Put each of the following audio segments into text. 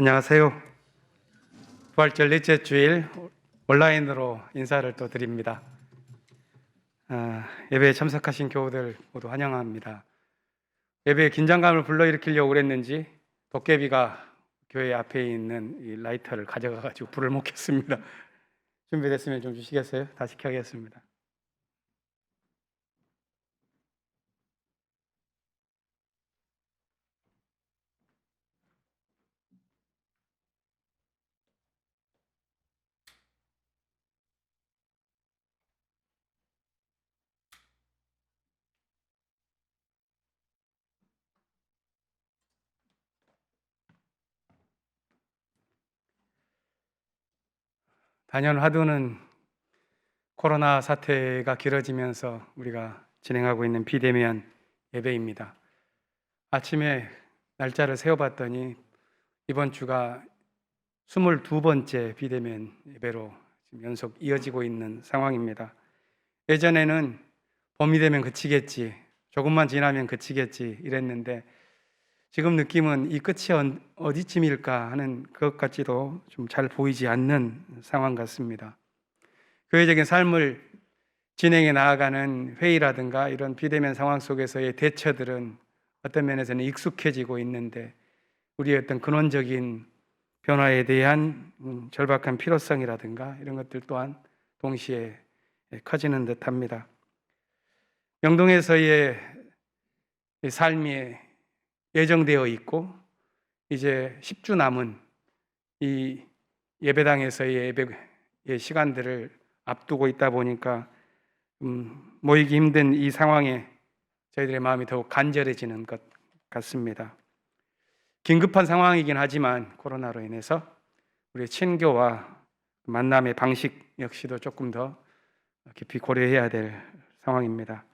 안녕하세요. 부활절 넷째 주일 온라인으로 인사를 또 드립니다. 예배에 참석하신 교우들 모두 환영합니다. 예배에 긴장감을 불러일으키려고 그랬는지 도깨비가 교회 앞에 있는 이 라이터를 가져가가지고 불을 못 켰습니다. 준비됐으면 좀 주시겠어요? 다시 켜겠습니다. 단연 화두는 코로나 사태가 길어지면서 우리가 진행하고 있는 비대면 예배입니다. 아침에 날짜를 세어봤더니 이번 주가 22번째 비대면 예배로 지금 연속 이어지고 있는 상황입니다. 예전에는 봄이 되면 그치겠지, 조금만 지나면 그치겠지 이랬는데 지금 느낌은 이 끝이 어디쯤일까 하는 것 같지도 좀 잘 보이지 않는 상황 같습니다. 교회적인 삶을 진행해 나아가는 회의라든가 이런 비대면 상황 속에서의 대처들은 어떤 면에서는 익숙해지고 있는데 우리의 어떤 근원적인 변화에 대한 절박한 필요성이라든가 이런 것들 또한 동시에 커지는 듯합니다. 영동에서의 삶이 예정되어 있고 이제 10주 남은 이 예배당에서의 예배의 시간들을 앞두고 있다 보니까 모이기 힘든 이 상황에 저희들의 마음이 더욱 간절해지는 것 같습니다. 긴급한 상황이긴 하지만 코로나로 인해서 우리의 친교와 만남의 방식 역시도 조금 더 깊이 고려해야 될 상황입니다.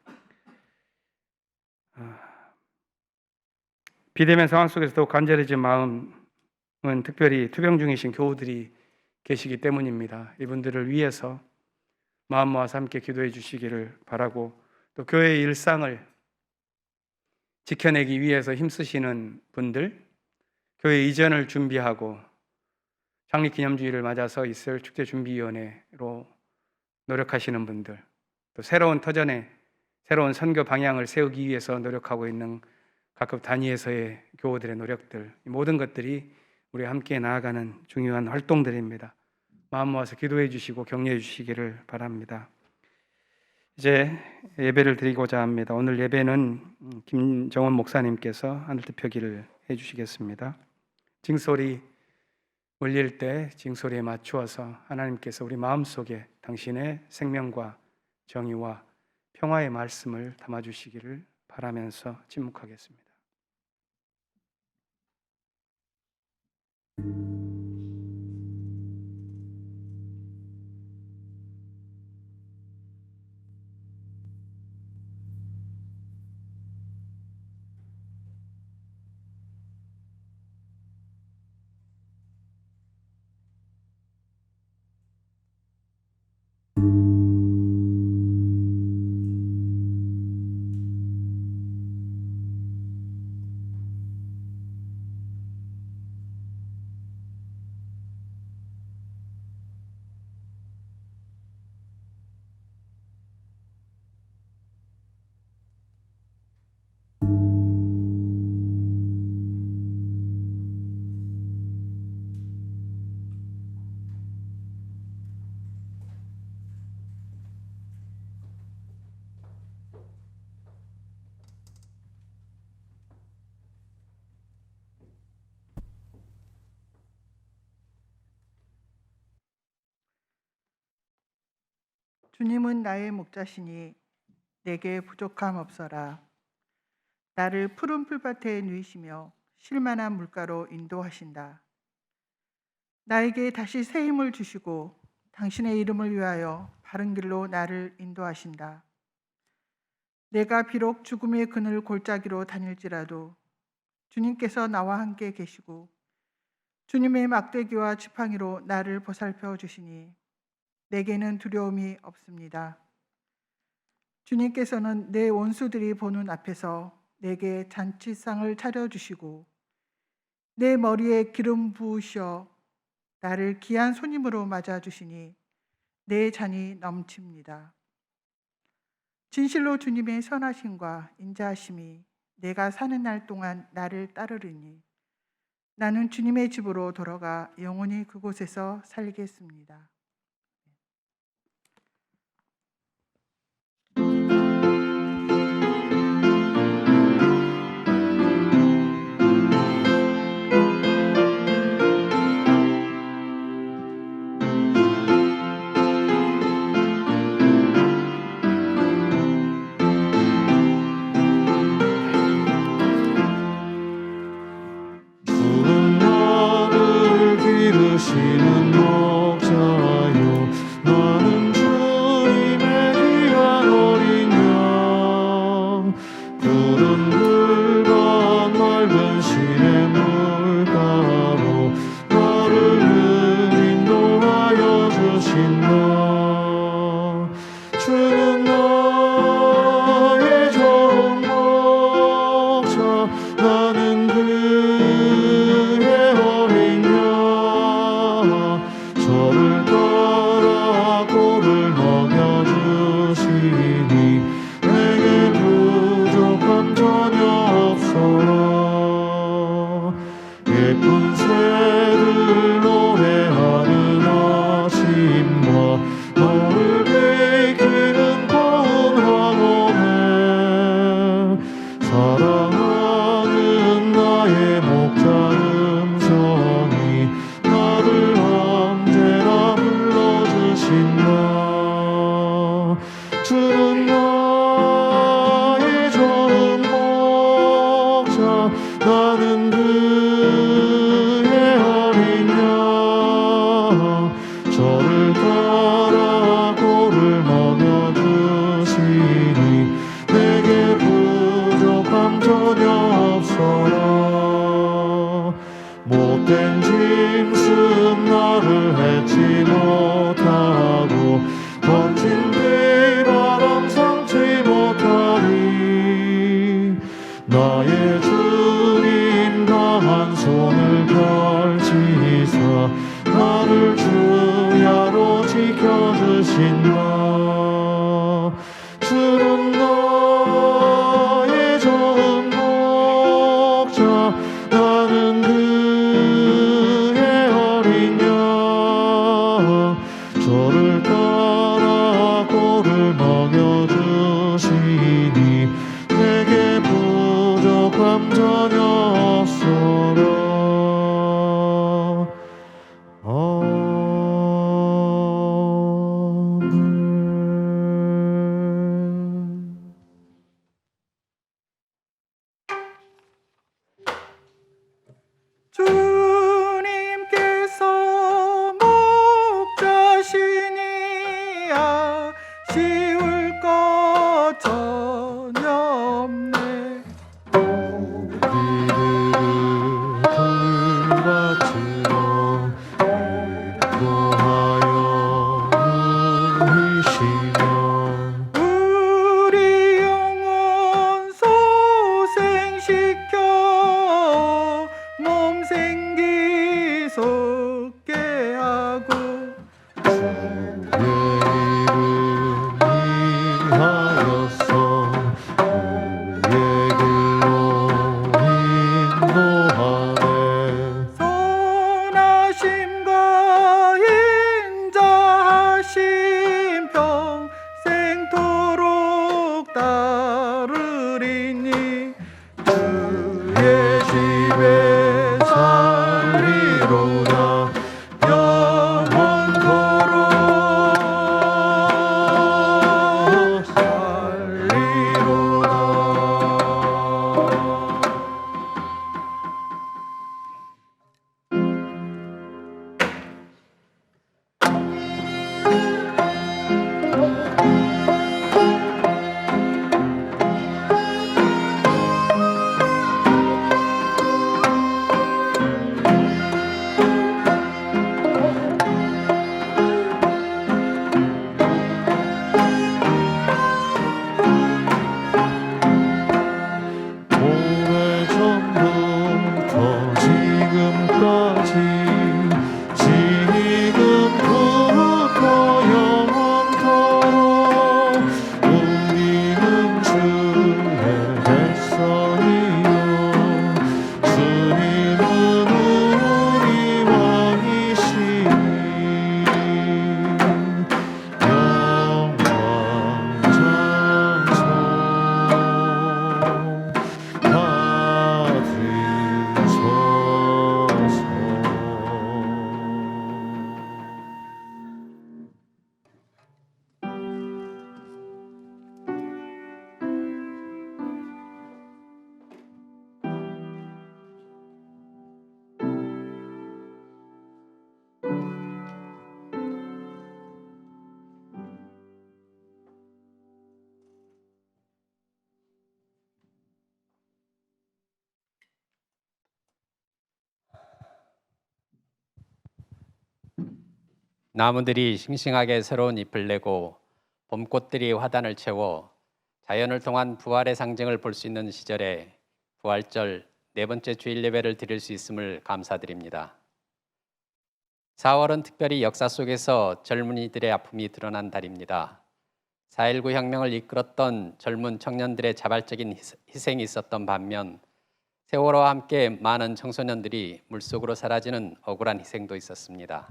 비대면 상황 속에서도 간절해진 마음은 특별히 투병 중이신 교우들이 계시기 때문입니다. 이분들을 위해서 마음 모아서 함께 기도해 주시기를 바라고, 또 교회의 일상을 지켜내기 위해서 힘쓰시는 분들, 교회 이전을 준비하고 창립기념주일을 맞아서 있을 축제준비위원회로 노력하시는 분들, 또 새로운 터전에 새로운 선교 방향을 세우기 위해서 노력하고 있는 각급 단위에서의 교우들의 노력들, 이 모든 것들이 우리 함께 나아가는 중요한 활동들입니다. 마음 모아서 기도해 주시고 격려해 주시기를 바랍니다. 이제 예배를 드리고자 합니다. 오늘 예배는 김정원 목사님께서 하늘뜻 해 주시겠습니다. 징소리 울릴 때 징소리에 맞추어서 하나님께서 우리 마음속에 당신의 생명과 정의와 평화의 말씀을 담아주시기를 바라면서 침묵하겠습니다. 주님은 나의 목자시니 내게 부족함 없어라. 나를 푸른 풀밭에 누이시며 쉴만한 물가로 인도하신다. 나에게 다시 새 힘을 주시고 당신의 이름을 위하여 바른 길로 나를 인도하신다. 내가 비록 죽음의 그늘 골짜기로 다닐지라도 주님께서 나와 함께 계시고 주님의 막대기와 지팡이로 나를 보살펴 주시니 내게는 두려움이 없습니다. 주님께서는 내 원수들이 보는 앞에서 내게 잔치상을 차려주시고 내 머리에 기름 부으셔 나를 귀한 손님으로 맞아주시니 내 잔이 넘칩니다. 진실로 주님의 선하심과 인자하심이 내가 사는 날 동안 나를 따르리니 나는 주님의 집으로 돌아가 영원히 그곳에서 살겠습니다. 주는 나를 기르시는 목자요 나는 주님의 귀한 어린 양 푸른 물과 맑은 시냇물가로 나를 인도하여 주신다. 주는 나의 좋은 목자 나는 그의 어린 양 저를 따라 꼴을 먹여주시니 내게 부족함 전혀 없어라. 예쁜 새들 노래하는 아침과 너를 비키는 고운 황혼에 사랑하는 나의 목자 음성이 나를 언제나 불러주신다. 주는 나의 좋은 목자 나는 그의 어린 양 저를 따라 꼴을 먹여주시니 내게 부족함 전혀 없어라. 못된 짐승 나를 해치 못하고 던진 비바람 삼지 못하리. 나의 주님 강한 손을 펼치사 나를 주야로 지켜주신다. 주는 나의 좋은 목자 나는 그의 어린 양 저를 따라 꼴을 먹여주시니 내게 부족함 전혀 없어라. 아멘. 나무들이 싱싱하게 새로운 잎을 내고 봄꽃들이 화단을 채워 자연을 통한 부활의 상징을 볼 수 있는 시절에 부활절 네 번째 주일 예배를 드릴 수 있음을 감사드립니다. 4월은 특별히 역사 속에서 젊은이들의 아픔이 드러난 달입니다. 4.19 혁명을 이끌었던 젊은 청년들의 자발적인 희생이 있었던 반면 세월호와 함께 많은 청소년들이 물속으로 사라지는 억울한 희생도 있었습니다.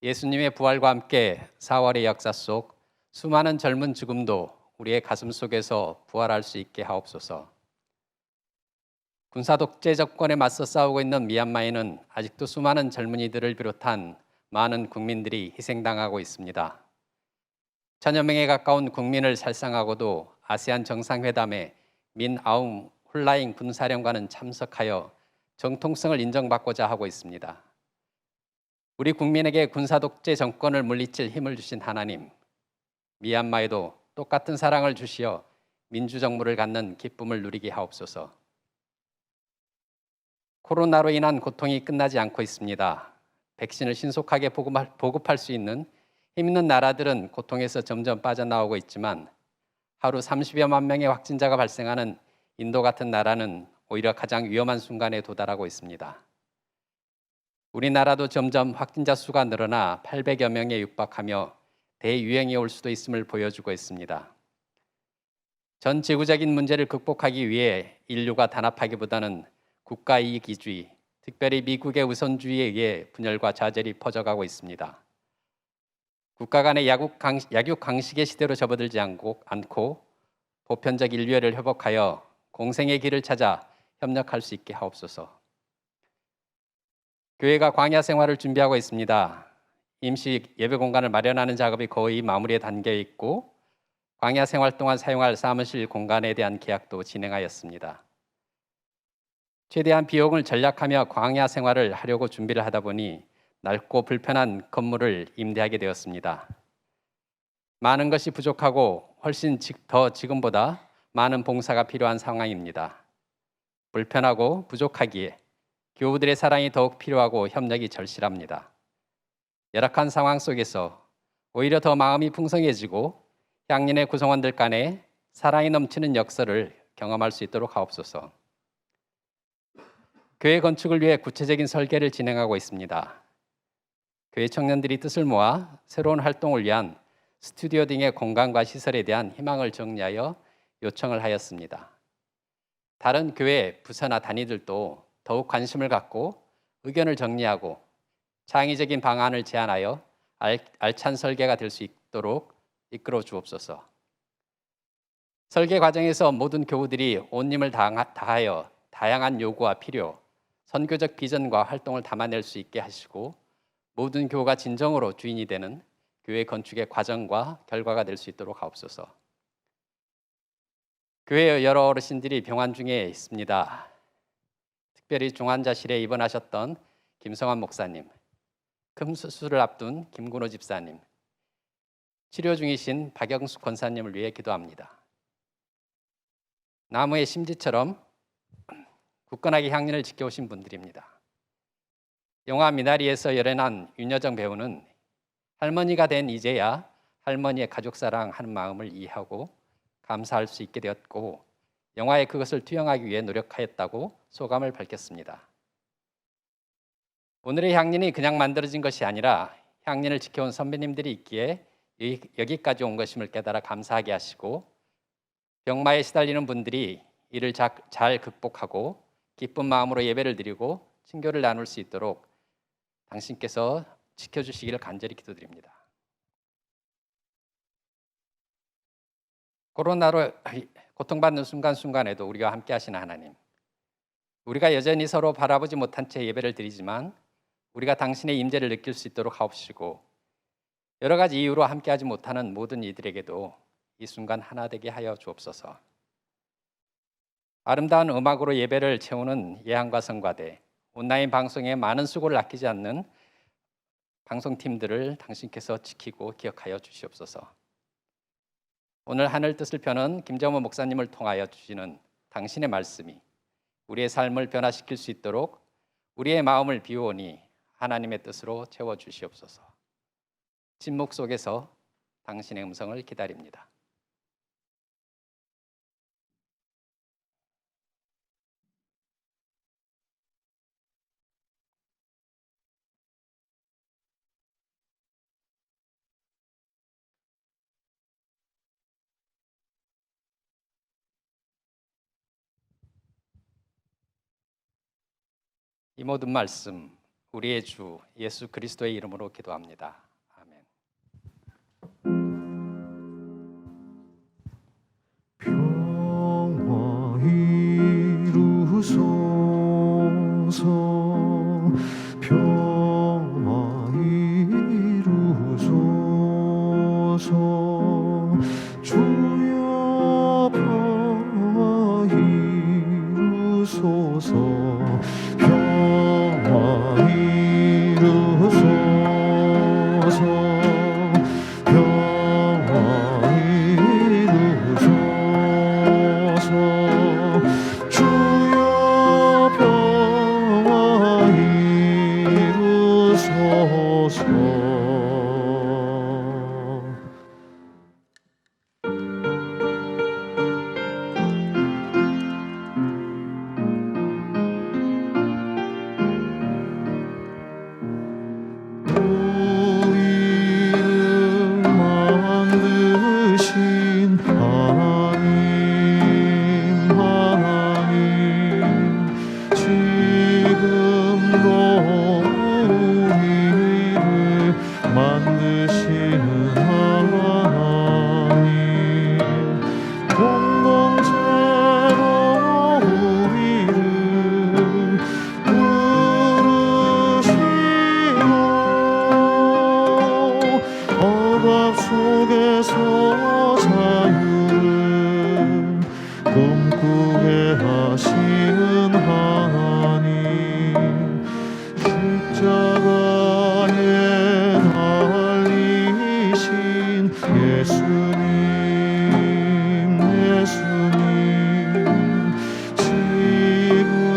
예수님의 부활과 함께 4월의 역사 속 수많은 젊은 죽음도 우리의 가슴 속에서 부활할 수 있게 하옵소서. 군사 독재 정권에 맞서 싸우고 있는 미얀마에는 아직도 수많은 젊은이들을 비롯한 많은 국민들이 희생당하고 있습니다. 1000여 명에 가까운 국민을 살상하고도 아세안 정상회담에 민 아웅 홀라잉 군사령관은 참석하여 정통성을 인정받고자 하고 있습니다. 우리 국민에게 군사 독재 정권을 물리칠 힘을 주신 하나님, 미얀마에도 똑같은 사랑을 주시어 민주정부를 갖는 기쁨을 누리게 하옵소서. 코로나로 인한 고통이 끝나지 않고 있습니다. 백신을 신속하게 보급할 수 있는 힘 있는 나라들은 고통에서 점점 빠져나오고 있지만 하루 30여만 명의 확진자가 발생하는 인도 같은 나라는 오히려 가장 위험한 순간에 도달하고 있습니다. 우리나라도 점점 확진자 수가 늘어나 800여 명에 육박하며 대유행이 올 수도 있음을 보여주고 있습니다. 전 지구적인 문제를 극복하기 위해 인류가 단합하기보다는 국가 이익 이주의, 특별히 미국의 우선주의에 의해 분열과 좌절이 퍼져가고 있습니다. 국가 간의 약육 강식의 시대로 접어들지 않고 보편적 인류애를 회복하여 공생의 길을 찾아 협력할 수 있게 하옵소서. 교회가 광야 생활을 준비하고 있습니다. 임시 예배 공간을 마련하는 작업이 거의 마무리에 단계에 있고 광야 생활 동안 사용할 사무실 공간에 대한 계약도 진행하였습니다. 최대한 비용을 절약하며 광야 생활을 하려고 준비를 하다 보니 넓고 불편한 건물을 임대하게 되었습니다. 많은 것이 부족하고 훨씬 더 지금보다 많은 봉사가 필요한 상황입니다. 불편하고 부족하기에 교우들의 사랑이 더욱 필요하고 협력이 절실합니다. 열악한 상황 속에서 오히려 더 마음이 풍성해지고 향린의 구성원들 간에 사랑이 넘치는 역사를 경험할 수 있도록 하옵소서. 교회 건축을 위해 구체적인 설계를 진행하고 있습니다. 교회 청년들이 뜻을 모아 새로운 활동을 위한 스튜디오 등의 공간과 시설에 대한 희망을 정리하여 요청을 하였습니다. 다른 교회 부서나 단위들도 더욱 관심을 갖고 의견을 정리하고 창의적인 방안을 제안하여 알찬 설계가 될 수 있도록 이끌어 주옵소서. 설계 과정에서 모든 교우들이 온 힘을 다하여 다양한 요구와 필요, 선교적 비전과 활동을 담아낼 수 있게 하시고 모든 교우가 진정으로 주인이 되는 교회 건축의 과정과 결과가 될 수 있도록 하옵소서. 교회의 여러 어르신들이 병환 중에 있습니다. 특별히 중환자실에 입원하셨던 김성환 목사님, 큰 수술을 앞둔 김근호 집사님, 치료 중이신 박영숙 권사님을 위해 기도합니다. 나무의 심지처럼 굳건하게 향린을 지켜오신 분들입니다. 영화 미나리에서 열연한 윤여정 배우는 할머니가 된 이제야 할머니의 가족사랑하는 마음을 이해하고 감사할 수 있게 되었고 영화에 그것을 투영하기 위해 노력하였다고 소감을 밝혔습니다. 오늘의 향린이 그냥 만들어진 것이 아니라 향린을 지켜온 선배님들이 있기에 여기까지 온 것임을 깨달아 감사하게 하시고 병마에 시달리는 분들이 이를 잘 극복하고 기쁜 마음으로 예배를 드리고 친교를 나눌 수 있도록 당신께서 지켜주시기를 간절히 기도드립니다. 코로나로 고통받는 순간순간에도 우리와 함께 하시는 하나님, 우리가 여전히 서로 바라보지 못한 채 예배를 드리지만 우리가 당신의 임재를 느낄 수 있도록 하옵시고 여러 가지 이유로 함께하지 못하는 모든 이들에게도 이 순간 하나 되게 하여 주옵소서. 아름다운 음악으로 예배를 채우는 예한과 성가대, 온라인 방송에 많은 수고를 아끼지 않는 방송팀들을 당신께서 지키고 기억하여 주시옵소서. 오늘 하늘 뜻을 펴는 김정호 목사님을 통하여 주시는 당신의 말씀이 우리의 삶을 변화시킬 수 있도록 우리의 마음을 비우오니 하나님의 뜻으로 채워 주시옵소서. 침묵 속에서 당신의 음성을 기다립니다. 이 모든 말씀 우리의 주 예수 그리스도의 이름으로 기도합니다. 아멘. 평화 이루소서 평화 이루소서 주여 평화 이루소서 평화 이루소서 평화 이루소서 주여 평화 이루소서. 우리를 만드신 하나님 지금도 우리를 만드시는 하나님 공동체로 우리를 부르시고 억압 속에서 자유를 꿈꾸게 하시는 하나님 십자가에 달리신 예수님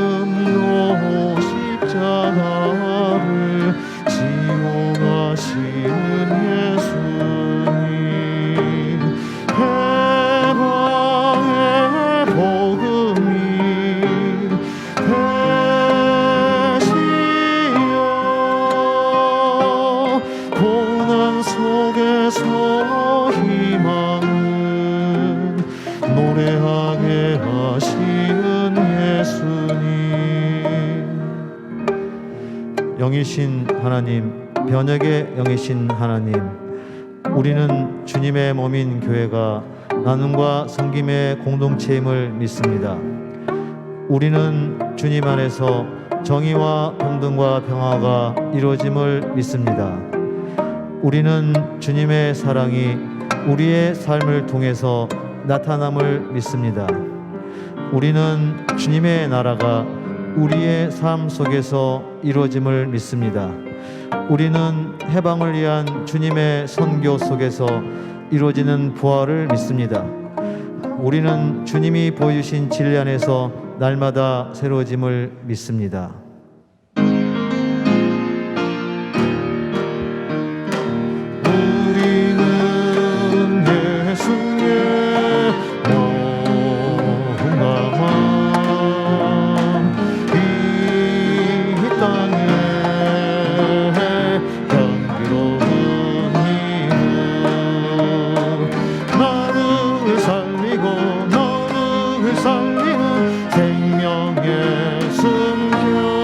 지금도 십자가를 지고 가시는 예수님 해방의 복음이 되시어 고난 속에서 희망을 노래하게 하시는 예수님 영이신 하나님 변혁의 영이신 하나님 우리는 주님의 몸인 교회가 나눔과 섬김의 공동체임을 믿습니다. 우리는 주님 안에서 정의와 평등과 평화가 이루어짐을 믿습니다. 우리는 주님의 사랑이 우리의 삶을 통해서 나타남을 믿습니다. 우리는 주님의 나라가 우리의 삶 속에서 이루어짐을 믿습니다. 우리는 해방을 위한 주님의 선교 속에서 이루어지는 부활을 믿습니다. 우리는 주님이 보여주신 진리 안에서 날마다 새로워짐을 믿습니다. 우리는 예수의 몸과 마음 이 땅에 향기로운 힘을 나를 살리고 너를 살리는 생명의 숨결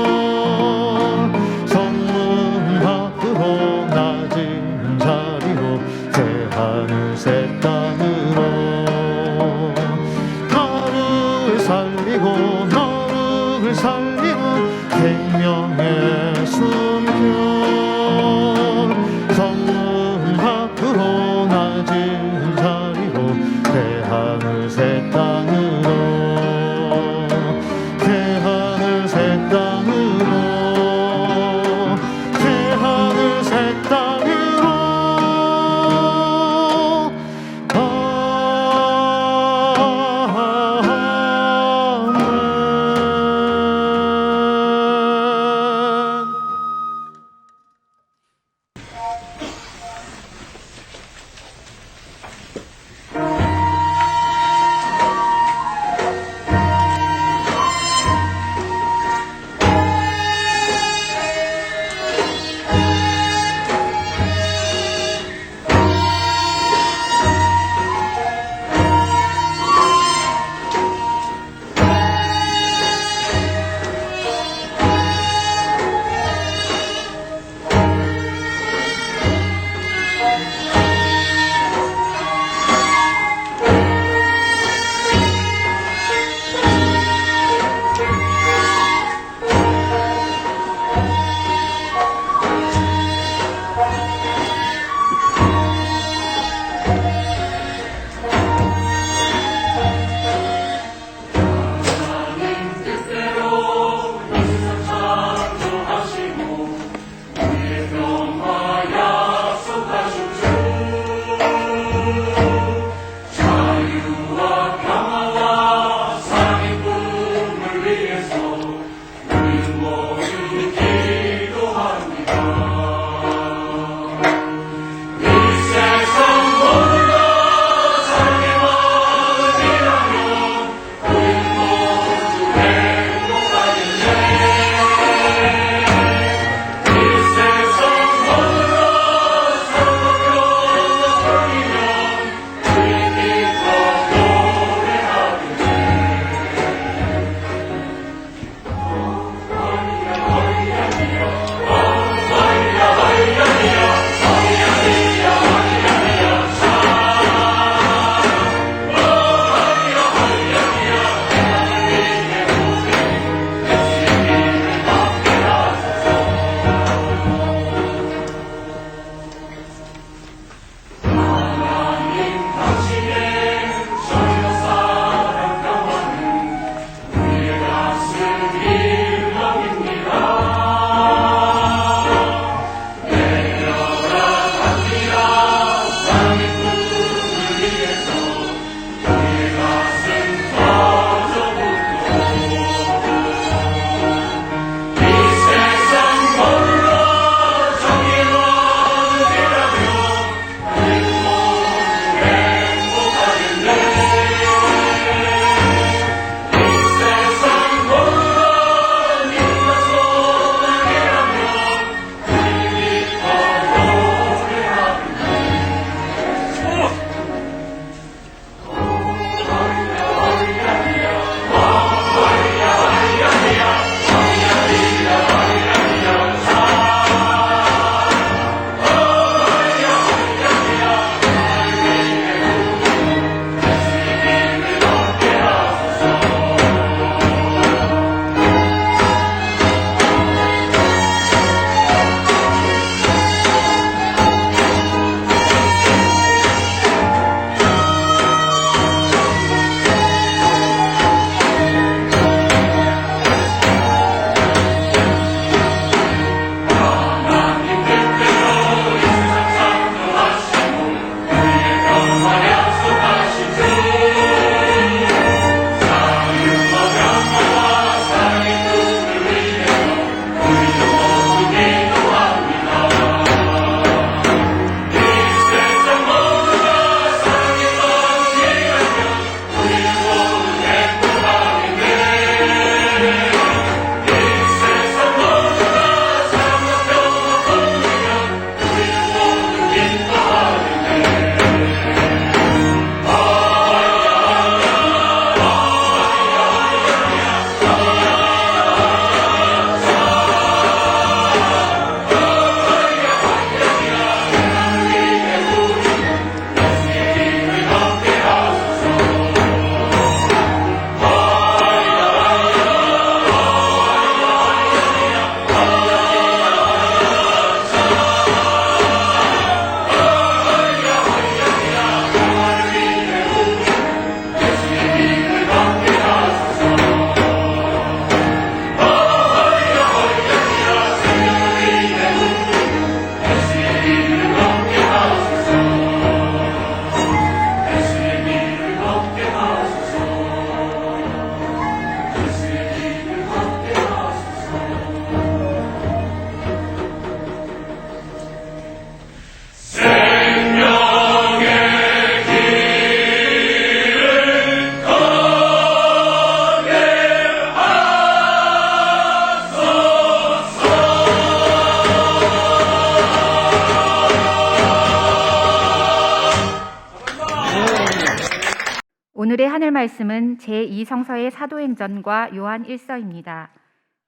오늘의 하늘 말씀은 제2성서의 사도행전과 요한 1서입니다.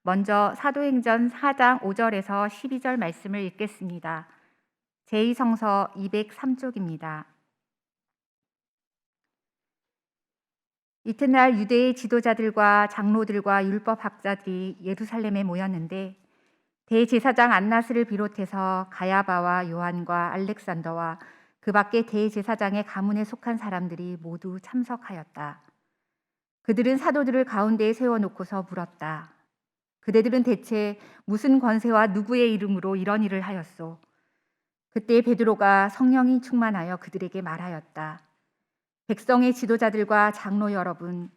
먼저 사도행전 4장 5절에서 12절 말씀을 읽겠습니다. 제2성서 203쪽입니다. 이튿날 유대의 지도자들과 장로들과 율법학자들이 예루살렘에 모였는데 대제사장 안나스를 비롯해서 가야바와 요한과 알렉산더와 그 밖에 대제사장의 가문에 속한 사람들이 모두 참석하였다. 그들은 사도들을 가운데에 세워놓고서 물었다. 그대들은 대체 무슨 권세와 누구의 이름으로 이런 일을 하였소? 그때 베드로가 성령이 충만하여 그들에게 말하였다. 백성의 지도자들과 장로 여러분,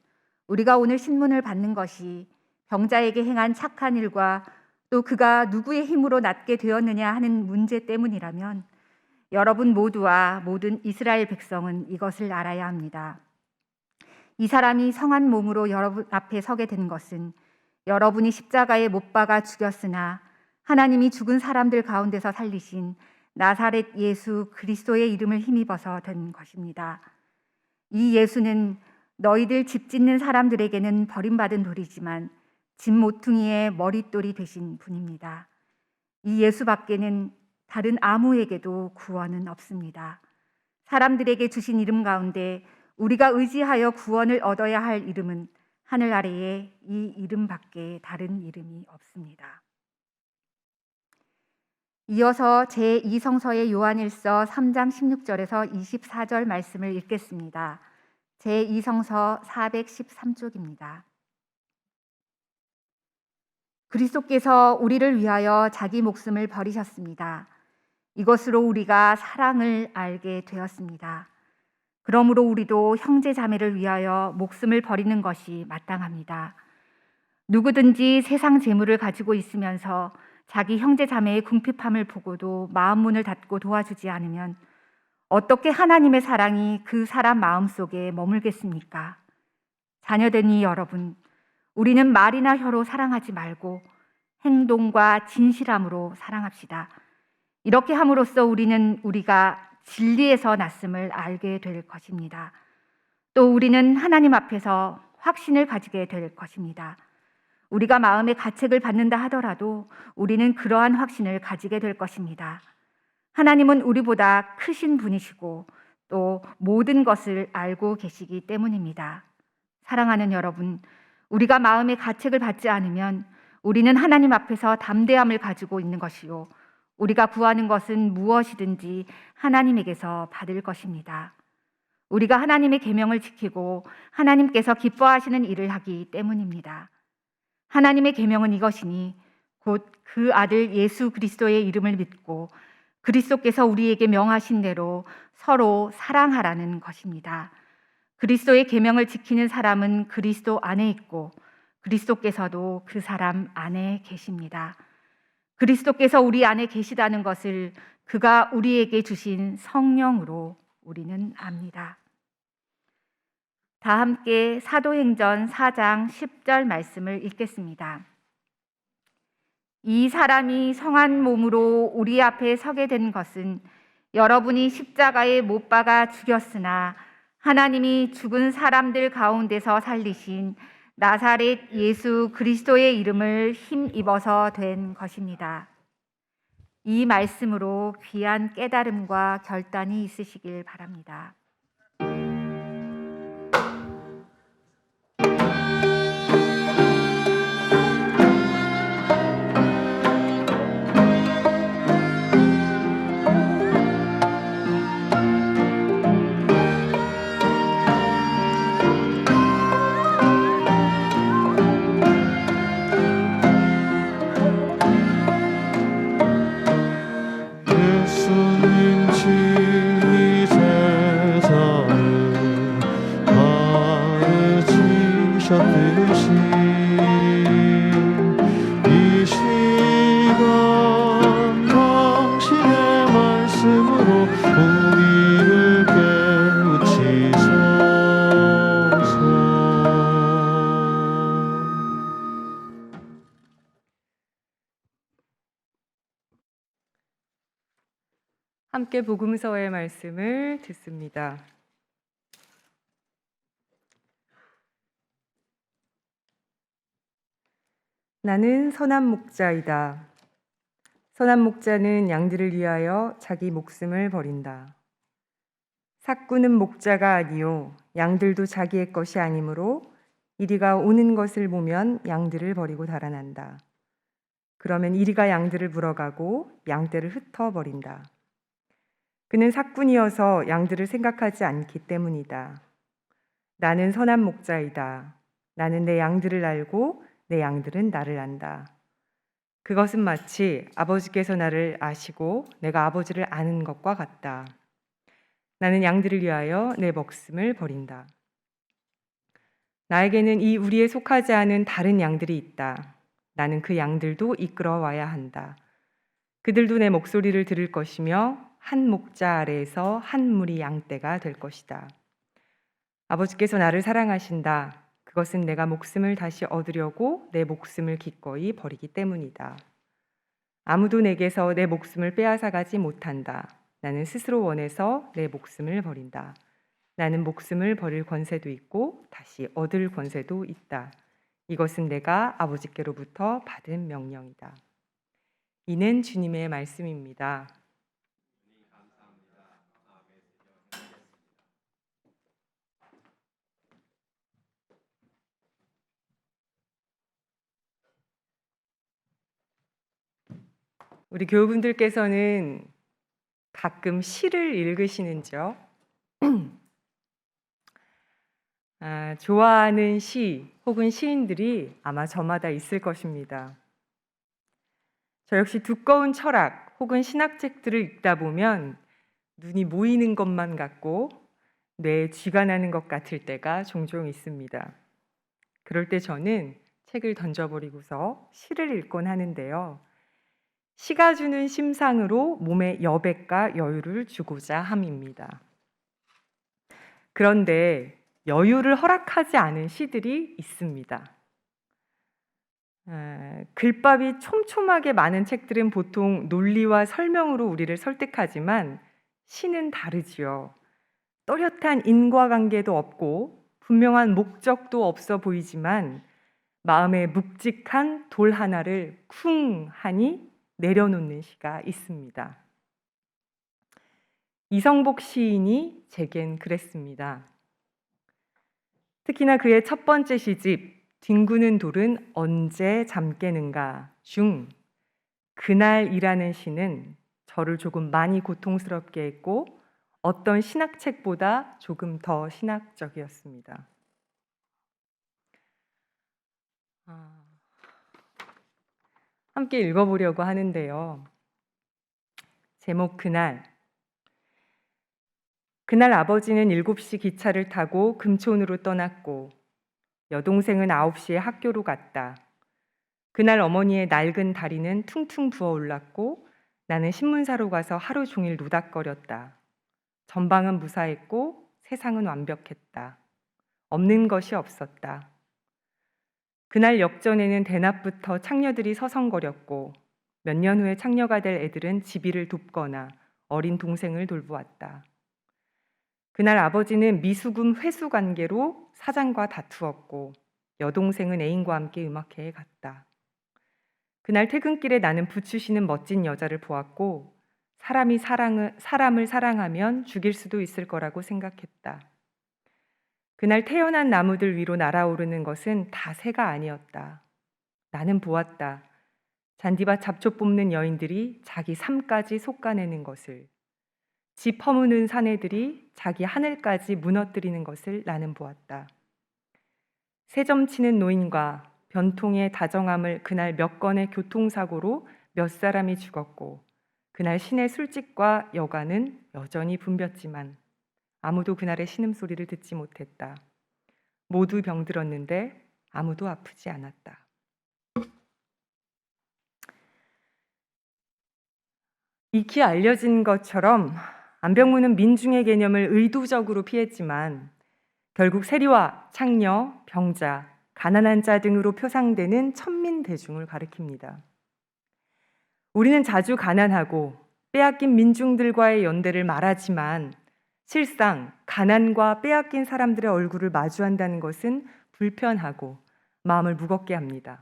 우리가 오늘 신문을 받는 것이 병자에게 행한 착한 일과 또 그가 누구의 힘으로 낫게 되었느냐 하는 문제 때문이라면 여러분 모두와 모든 이스라엘 백성은 이것을 알아야 합니다. 이 사람이 성한 몸으로 여러분 앞에 서게 된 것은 여러분이 십자가에 못 박아 죽였으나 하나님이 죽은 사람들 가운데서 살리신 나사렛 예수 그리스도의 이름을 힘입어서 된 것입니다. 이 예수는 너희들 집 짓는 사람들에게는 버림받은 돌이지만 집 모퉁이의 머릿돌이 되신 분입니다. 이 예수 밖에는 다른 아무에게도 구원은 없습니다. 사람들에게 주신 이름 가운데 우리가 의지하여 구원을 얻어야 할 이름은 하늘 아래에 이 이름 밖에 다른 이름이 없습니다. 이어서 제2성서의 요한일서 3장 16절에서 24절 말씀을 읽겠습니다. 제2성서 413쪽입니다. 그리스도께서 우리를 위하여 자기 목숨을 버리셨습니다. 이것으로 우리가 사랑을 알게 되었습니다. 그러므로 우리도 형제 자매를 위하여 목숨을 버리는 것이 마땅합니다. 누구든지 세상 재물을 가지고 있으면서 자기 형제 자매의 궁핍함을 보고도 마음 문을 닫고 도와주지 않으면 어떻게 하나님의 사랑이 그 사람 마음속에 머물겠습니까? 자녀되니 여러분, 우리는 말이나 혀로 사랑하지 말고 행동과 진실함으로 사랑합시다. 이렇게 함으로써 우리는 우리가 진리에서 났음을 알게 될 것입니다. 또 우리는 하나님 앞에서 확신을 가지게 될 것입니다. 우리가 마음의 가책을 받는다 하더라도 우리는 그러한 확신을 가지게 될 것입니다. 하나님은 우리보다 크신 분이시고 또 모든 것을 알고 계시기 때문입니다. 사랑하는 여러분, 우리가 마음의 가책을 받지 않으면 우리는 하나님 앞에서 담대함을 가지고 있는 것이요, 우리가 구하는 것은 무엇이든지 하나님에게서 받을 것입니다. 우리가 하나님의 계명을 지키고 하나님께서 기뻐하시는 일을 하기 때문입니다. 하나님의 계명은 이것이니 곧 그 아들 예수 그리스도의 이름을 믿고 그리스도께서 우리에게 명하신 대로 서로 사랑하라는 것입니다. 그리스도의 계명을 지키는 사람은 그리스도 안에 있고 그리스도께서도 그 사람 안에 계십니다. 그리스도께서 우리 안에 계시다는 것을 그가 우리에게 주신 성령으로 우리는 압니다. 다 함께 사도행전 4장 10절 말씀을 읽겠습니다. 이 사람이 성한 몸으로 우리 앞에 서게 된 것은 여러분이 십자가에 못 박아 죽였으나 하나님이 죽은 사람들 가운데서 살리신 나사렛 예수 그리스도의 이름을 힘입어서 된 것입니다. 이 말씀으로 귀한 깨달음과 결단이 있으시길 바랍니다. 예수님 이 세상을 가르치셨듯이 이 시간 당신의 말씀으로 우리를 깨우치소서. 함께 복음서의 말씀을 듣습니다. 나는 선한 목자이다. 선한 목자는 양들을 위하여 자기 목숨을 버린다. 삭구는 목자가 아니요 양들도 자기의 것이 아니므로 이리가 오는 것을 보면 양들을 버리고 달아난다. 그러면 이리가 양들을 물어가고 양떼를 흩어버린다. 그는 삭군이어서 양들을 생각하지 않기 때문이다. 나는 선한 목자이다. 나는 내 양들을 알고 내 양들은 나를 안다. 그것은 마치 아버지께서 나를 아시고 내가 아버지를 아는 것과 같다. 나는 양들을 위하여 내 목숨을 버린다. 나에게는 이 우리에 속하지 않은 다른 양들이 있다. 나는 그 양들도 이끌어 와야 한다. 그들도 내 목소리를 들을 것이며 한 목자 아래에서 한 무리 양떼가 될 것이다. 아버지께서 나를 사랑하신다. 그것은 내가 목숨을 다시 얻으려고 내 목숨을 기꺼이 버리기 때문이다. 아무도 내게서 내 목숨을 빼앗아가지 못한다. 나는 스스로 원해서 내 목숨을 버린다. 나는 목숨을 버릴 권세도 있고 다시 얻을 권세도 있다. 이것은 내가 아버지께로부터 받은 명령이다. 이는 주님의 말씀입니다. 우리 교우분들께서는 가끔 시를 읽으시는지요? 좋아하는 시 혹은 시인들이 아마 저마다 있을 것입니다. 저 역시 두꺼운 철학 혹은 신학책들을 읽다 보면 눈이 모이는 것만 같고 뇌에 쥐가 나는 것 같을 때가 종종 있습니다. 그럴 때 저는 책을 던져버리고서 시를 읽곤 하는데요. 시가 주는 심상으로 몸에 여백과 여유를 주고자 함입니다. 그런데 여유를 허락하지 않은 시들이 있습니다. 글밥이 촘촘하게 많은 책들은 보통 논리와 설명으로 우리를 설득하지만 시는 다르지요. 또렷한 인과관계도 없고 분명한 목적도 없어 보이지만 마음에 묵직한 돌 하나를 쿵 하니 내려놓는 시가 있습니다. 이성복 시인이 제겐 그랬습니다. 특히나 그의 첫 번째 시집 뒹구는 돌은 언제 잠깨는가 중 그날이라는 시는 저를 조금 많이 고통스럽게 했고 어떤 신학책보다 조금 더 신학적이었습니다. 함께 읽어보려고 하는데요. 제목 그날 아버지는 7시 기차를 타고 금촌으로 떠났고 여동생은 9시에 학교로 갔다. 그날 어머니의 낡은 다리는 퉁퉁 부어올랐고 나는 신문사로 가서 하루 종일 노닥거렸다. 전방은 무사했고 세상은 완벽했다. 없는 것이 없었다. 그날 역전에는 대낮부터 창녀들이 서성거렸고 몇 년 후에 창녀가 될 애들은 집이를 돕거나 어린 동생을 돌보았다. 그날 아버지는 미수금 회수 관계로 사장과 다투었고 여동생은 애인과 함께 음악회에 갔다. 그날 퇴근길에 나는 부추시는 멋진 여자를 보았고 사람을 사랑하면 죽일 수도 있을 거라고 생각했다. 그날 태어난 나무들 위로 날아오르는 것은 다 새가 아니었다. 나는 보았다. 잔디밭 잡초 뽑는 여인들이 자기 삶까지 솎아내는 것을, 집 허무는 사내들이 자기 하늘까지 무너뜨리는 것을 나는 보았다. 새점 치는 노인과 변통의 다정함을 그날 몇 건의 교통사고로 몇 사람이 죽었고 그날 시내 술집과 여가는 여전히 붐볐지만 아무도 그날의 신음소리를 듣지 못했다. 모두 병들었는데 아무도 아프지 않았다. 익히 알려진 것처럼 안병무는 민중의 개념을 의도적으로 피했지만 결국 세리와 창녀, 병자, 가난한 자 등으로 표상되는 천민 대중을 가리킵니다. 우리는 자주 가난하고 빼앗긴 민중들과의 연대를 말하지만 실상 가난과 빼앗긴 사람들의 얼굴을 마주한다는 것은 불편하고 마음을 무겁게 합니다.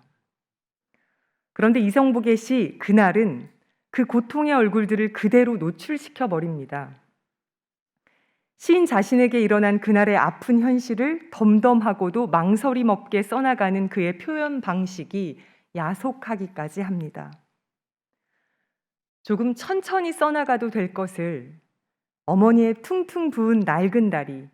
그런데 이성복의 시 그날은 그 고통의 얼굴들을 그대로 노출시켜 버립니다. 시인 자신에게 일어난 그날의 아픈 현실을 덤덤하고도 망설임 없게 써나가는 그의 표현 방식이 야속하기까지 합니다. 조금 천천히 써나가도 될 것을 어머니의 퉁퉁 부은 낡은 다리,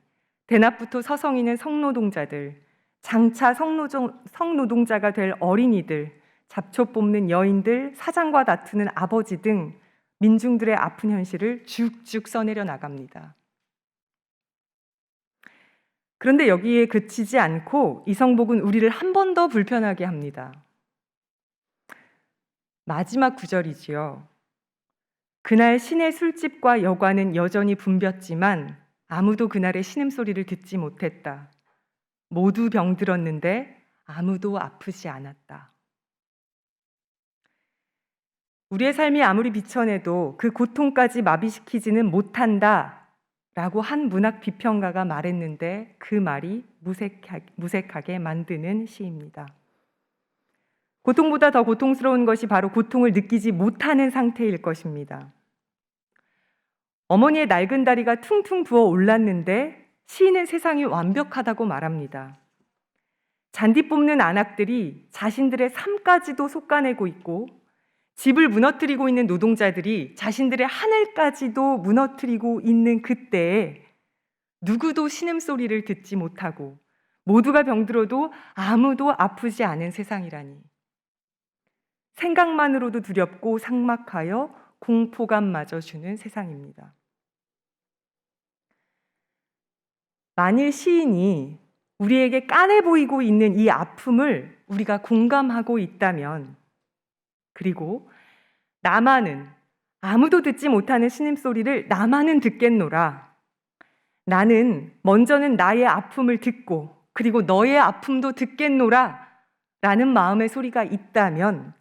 대낮부터 서성이는 성노동자들, 장차 성노동자가 될 어린이들, 잡초 뽑는 여인들, 사장과 다투는 아버지 등 민중들의 아픈 현실을 쭉쭉 써내려 나갑니다. 그런데 여기에 그치지 않고 이성복은 우리를 한 번 더 불편하게 합니다. 마지막 구절이지요. 그날 시내 술집과 여관은 여전히 붐볐지만 아무도 그날의 신음소리를 듣지 못했다. 모두 병들었는데 아무도 아프지 않았다. 우리의 삶이 아무리 비천해도 그 고통까지 마비시키지는 못한다 라고 한 문학 비평가가 말했는데 그 말이 무색하게 만드는 시입니다. 고통보다 더 고통스러운 것이 바로 고통을 느끼지 못하는 상태일 것입니다. 어머니의 낡은 다리가 퉁퉁 부어 올랐는데 시인은 세상이 완벽하다고 말합니다. 잔디 뽑는 안악들이 자신들의 삶까지도 솎아내고 있고 집을 무너뜨리고 있는 노동자들이 자신들의 하늘까지도 무너뜨리고 있는 그때에 누구도 신음소리를 듣지 못하고 모두가 병들어도 아무도 아프지 않은 세상이라니. 생각만으로도 두렵고 삭막하여 공포감마저 주는 세상입니다. 만일 시인이 우리에게 까내 보이고 있는 이 아픔을 우리가 공감하고 있다면, 그리고 나만은 아무도 듣지 못하는 신음소리를 나만은 듣겠노라. 나는 먼저는 나의 아픔을 듣고 그리고 너의 아픔도 듣겠노라 라는 마음의 소리가 있다면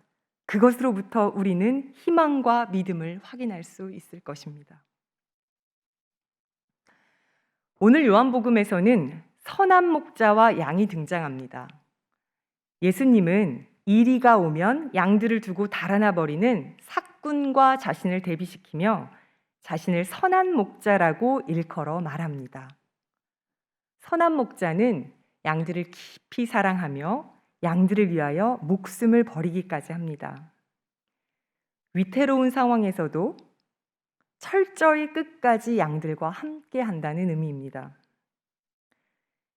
그것으로부터 우리는 희망과 믿음을 확인할 수 있을 것입니다. 오늘 요한복음에서는 선한 목자와 양이 등장합니다. 예수님은 이리가 오면 양들을 두고 달아나 버리는 삭군과 자신을 대비시키며 자신을 선한 목자라고 일컬어 말합니다. 선한 목자는 양들을 깊이 사랑하며 양들을 위하여 목숨을 버리기까지 합니다. 위태로운 상황에서도 철저히 끝까지 양들과 함께 한다는 의미입니다.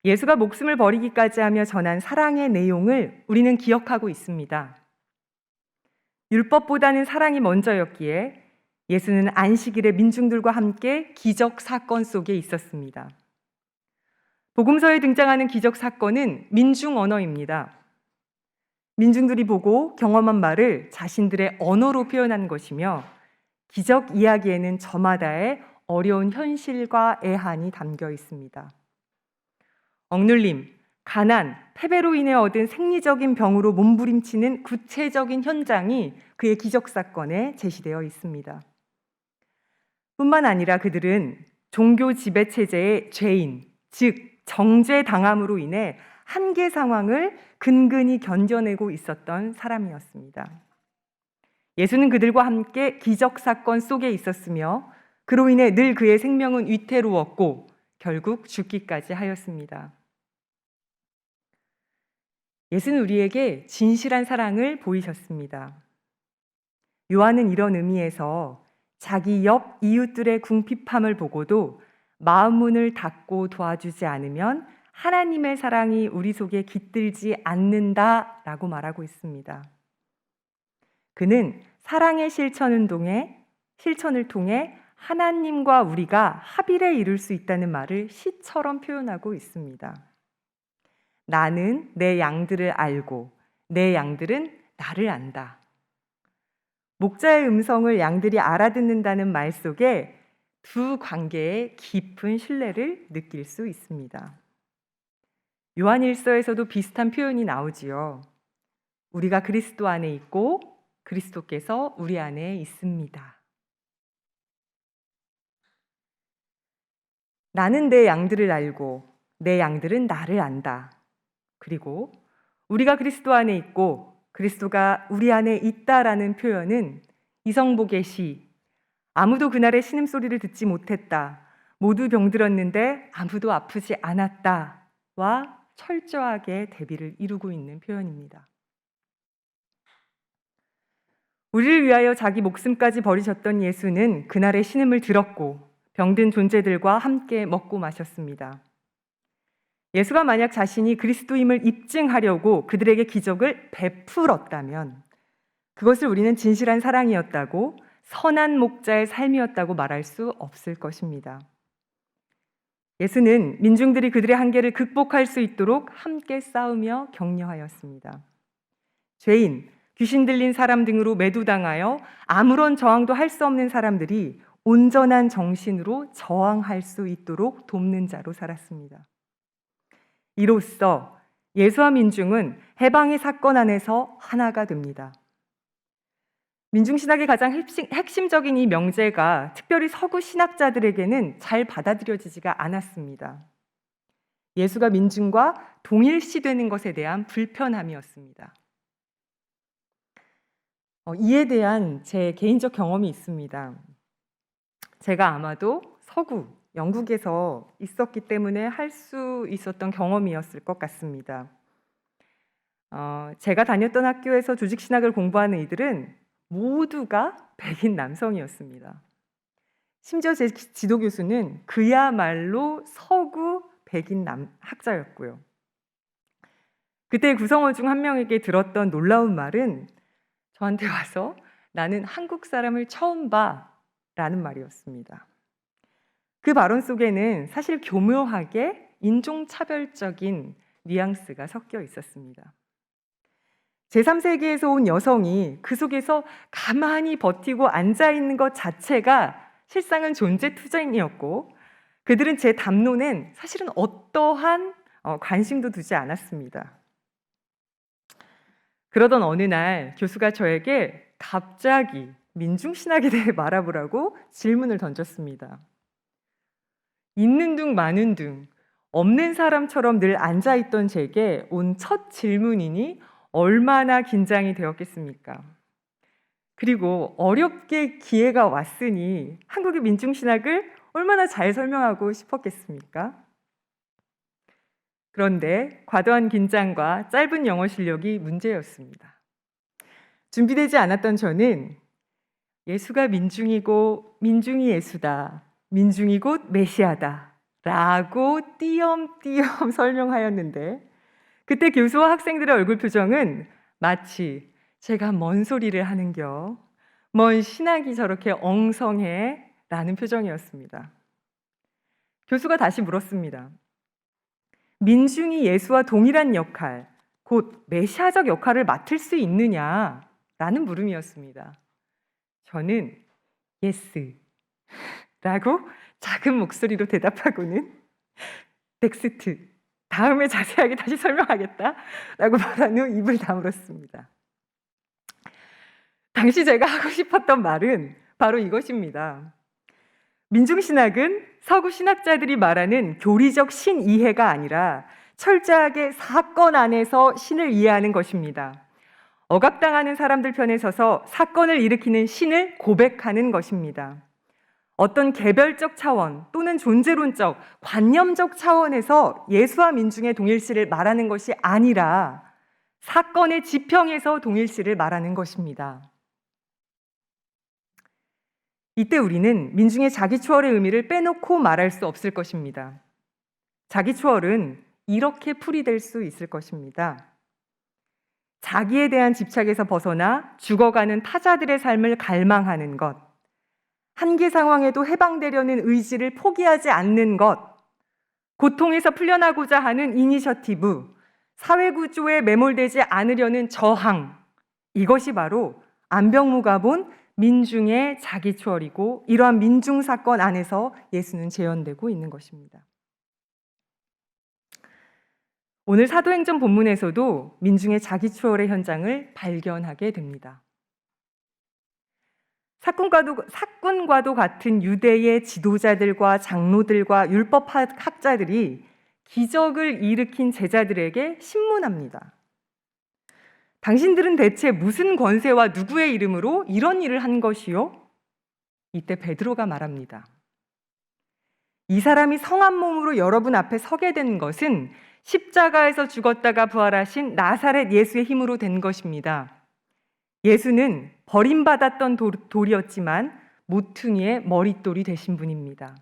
예수가 목숨을 버리기까지 하며 전한 사랑의 내용을 우리는 기억하고 있습니다. 율법보다는 사랑이 먼저였기에 예수는 안식일에 민중들과 함께 기적 사건 속에 있었습니다. 복음서에 등장하는 기적 사건은 민중 언어입니다. 민중들이 보고 경험한 말을 자신들의 언어로 표현한 것이며 기적 이야기에는 저마다의 어려운 현실과 애환이 담겨 있습니다. 억눌림, 가난, 패배로 인해 얻은 생리적인 병으로 몸부림치는 구체적인 현장이 그의 기적 사건에 제시되어 있습니다. 뿐만 아니라 그들은 종교 지배 체제의 죄인, 즉 정죄당함으로 인해 한계 상황을 근근히 견뎌내고 있었던 사람이었습니다. 예수는 그들과 함께 기적 사건 속에 있었으며 그로 인해 늘 그의 생명은 위태로웠고 결국 죽기까지 하였습니다. 예수는 우리에게 진실한 사랑을 보이셨습니다. 요한은 이런 의미에서 자기 옆 이웃들의 궁핍함을 보고도 마음 문을 닫고 도와주지 않으면 하나님의 사랑이 우리 속에 깃들지 않는다라고 말하고 있습니다. 그는 사랑의 실천을 통해 하나님과 우리가 합일에 이룰 수 있다는 말을 시처럼 표현하고 있습니다. 나는 내 양들을 알고 내 양들은 나를 안다. 목자의 음성을 양들이 알아듣는다는 말 속에 두 관계의 깊은 신뢰를 느낄 수 있습니다. 요한일서에서도 비슷한 표현이 나오지요. 우리가 그리스도 안에 있고 그리스도께서 우리 안에 있습니다. 나는 내 양들을 알고 내 양들은 나를 안다. 그리고 우리가 그리스도 안에 있고 그리스도가 우리 안에 있다라는 표현은 이성복의 시 아무도 그날의 신음소리를 듣지 못했다. 모두 병들었는데 아무도 아프지 않았다와 철저하게 대비를 이루고 있는 표현입니다. 우리를 위하여 자기 목숨까지 버리셨던 예수는 그날의 신음을 들었고 병든 존재들과 함께 먹고 마셨습니다. 예수가 만약 자신이 그리스도임을 입증하려고 그들에게 기적을 베풀었다면 그것을 우리는 진실한 사랑이었다고 선한 목자의 삶이었다고 말할 수 없을 것입니다. 예수는 민중들이 그들의 한계를 극복할 수 있도록 함께 싸우며 격려하였습니다. 죄인, 귀신 들린 사람 등으로 매도당하여 아무런 저항도 할 수 없는 사람들이 온전한 정신으로 저항할 수 있도록 돕는 자로 살았습니다. 이로써 예수와 민중은 해방의 사건 안에서 하나가 됩니다. 민중신학의 가장 핵심적인 이 명제가 특별히 서구 신학자들에게는 잘 받아들여지지가 않았습니다. 예수가 민중과 동일시되는 것에 대한 불편함이었습니다. 이에 대한 제 개인적 경험이 있습니다. 제가 아마도 서구, 영국에서 있었기 때문에 할 수 있었던 경험이었을 것 같습니다. 제가 다녔던 학교에서 조직신학을 공부하는 이들은 모두가 백인 남성이었습니다. 심지어 제 지도교수는 그야말로 서구 백인 학자였고요. 그때 구성원 중 한 명에게 들었던 놀라운 말은 저한테 와서 나는 한국 사람을 처음 봐 라는 말이었습니다. 그 발언 속에는 사실 교묘하게 인종차별적인 뉘앙스가 섞여 있었습니다. 제3세계에서 온 여성이 그 속에서 가만히 버티고 앉아있는 것 자체가 실상은 존재투쟁이었고 그들은 제 담론엔 사실은 어떠한 관심도 두지 않았습니다. 그러던 어느 날 교수가 저에게 갑자기 민중신학에 대해 말해보라고 질문을 던졌습니다. 있는 둥 마는 둥 없는 사람처럼 늘 앉아있던 제게 온 첫 질문이니 얼마나 긴장이 되었겠습니까? 그리고 어렵게 기회가 왔으니 한국의 민중신학을 얼마나 잘 설명하고 싶었겠습니까? 그런데 과도한 긴장과 짧은 영어 실력이 문제였습니다. 준비되지 않았던 저는 예수가 민중이고 민중이 예수다, 민중이 곧 메시아다 라고 띄엄띄엄 설명하였는데 그때 교수와 학생들의 얼굴 표정은 마치 제가 뭔 소리를 하는겨, 뭔 신학이 저렇게 엉성해 라는 표정이었습니다. 교수가 다시 물었습니다. 민중이 예수와 동일한 역할, 곧 메시아적 역할을 맡을 수 있느냐 라는 물음이었습니다. 저는 예스 라고 작은 목소리로 대답하고는 넥스트, 다음에 자세하게 다시 설명하겠다 라고 말한 후 입을 다물었습니다. 당시 제가 하고 싶었던 말은 바로 이것입니다. 민중신학은 서구 신학자들이 말하는 교리적 신이해가 아니라 철저하게 사건 안에서 신을 이해하는 것입니다. 억압당하는 사람들 편에 서서 사건을 일으키는 신을 고백하는 것입니다. 어떤 개별적 차원 또는 존재론적, 관념적 차원에서 예수와 민중의 동일시를 말하는 것이 아니라 사건의 지평에서 동일시를 말하는 것입니다. 이때 우리는 민중의 자기추월의 의미를 빼놓고 말할 수 없을 것입니다. 자기추월은 이렇게 풀이될 수 있을 것입니다. 자기에 대한 집착에서 벗어나 죽어가는 타자들의 삶을 갈망하는 것, 한계 상황에도 해방되려는 의지를 포기하지 않는 것, 고통에서 풀려나고자 하는 이니셔티브, 사회구조에 매몰되지 않으려는 저항, 이것이 바로 안병무가 본 민중의 자기추월이고 이러한 민중사건 안에서 예수는 재현되고 있는 것입니다. 오늘 사도행전 본문에서도 민중의 자기추월의 현장을 발견하게 됩니다. 사건과도 같은 유대의 지도자들과 장로들과 율법학자들이 기적을 일으킨 제자들에게 신문합니다. 당신들은 대체 무슨 권세와 누구의 이름으로 이런 일을 한 것이요? 이때 베드로가 말합니다. 이 사람이 성한 몸으로 여러분 앞에 서게 된 것은 십자가에서 죽었다가 부활하신 나사렛 예수의 힘으로 된 것입니다. 예수는 버림받았던 돌이었지만 모퉁이의 머릿돌이 되신 분입니다.